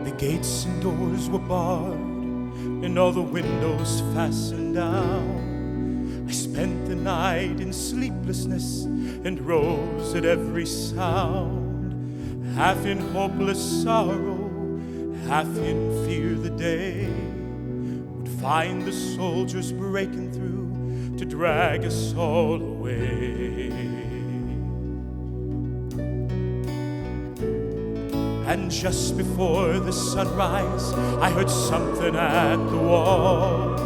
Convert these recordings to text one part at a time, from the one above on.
The gates and doors were barred, and all the windows fastened down. I spent the night in sleeplessness and rose at every sound, half in hopeless sorrow, half in fear the day would find the soldiers breaking through to drag us all away. And just before the sunrise, I heard something at the wall.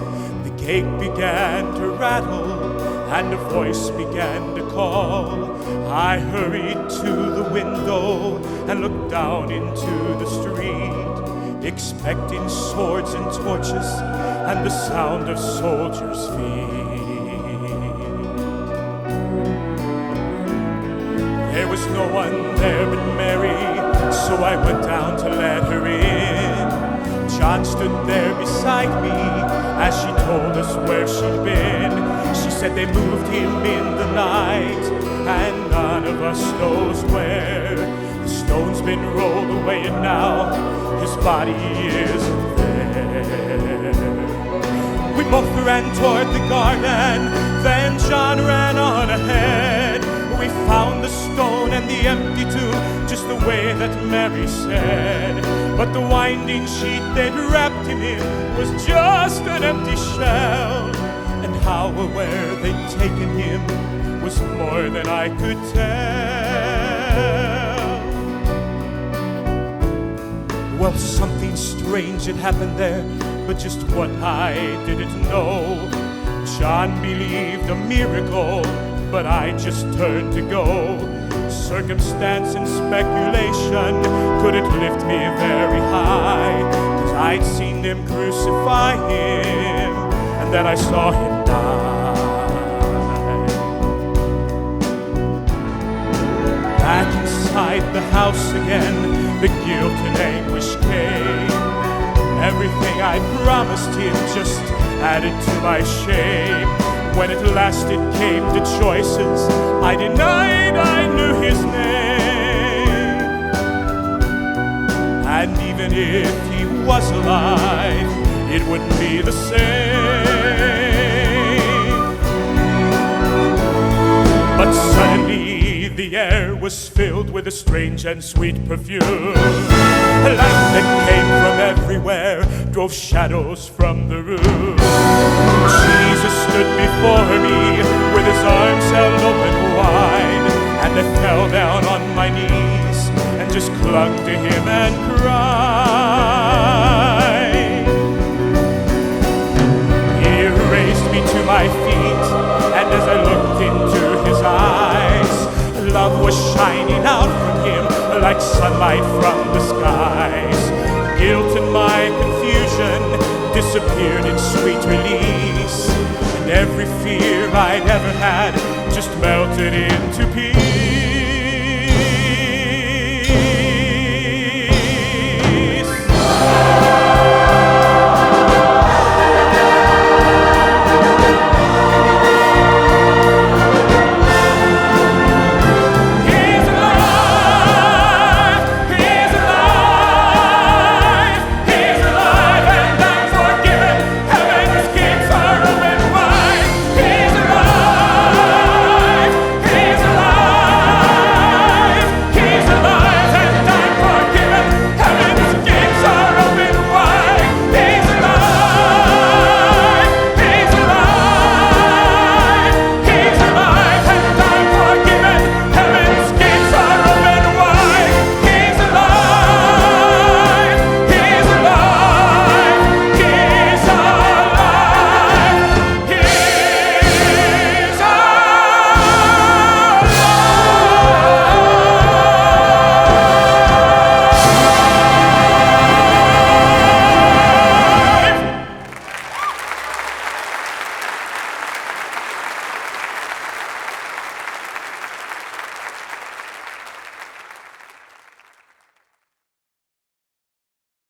The gate began to rattle, and a voice began to call. I hurried to the window and looked down into the street, expecting swords and torches and the sound of soldiers' feet. There was no one there but Mary, so I went down to let her in. John stood there beside me as she told us where she'd been. She said they moved him in the night, and none of us knows where. The stone's been rolled away, and now his body isn't there. We both ran toward the garden, then John ran on ahead. We found the stone and the empty tomb, just the way that Mary said. But the winding sheet they'd wrapped him in was just an empty shell. And how or where they'd taken him was more than I could tell. Well, something strange had happened there, but just what I didn't know. John believed a miracle, but I just turned to go. Circumstance and speculation couldn't lift me very high, 'cause I'd seen them crucify him, and then I saw him die. Back inside the house again, the guilt and anguish came. Everything I promised him just added to my shame. When at last it came to choices, I denied I knew his name. And even if he was alive, it wouldn't be the same. But suddenly the air was filled with a strange and sweet perfume. A light that came from everywhere drove shadows from the room. Jesus stood before me with his arms held open wide, and I fell down on my knees and just clung to him and cried. He raised me to my feet, and as I looked into his eyes, love was shining out from him like sunlight from the skies. Guilt and my confusion disappeared in sweet release, and every fear I'd ever had just melted into peace.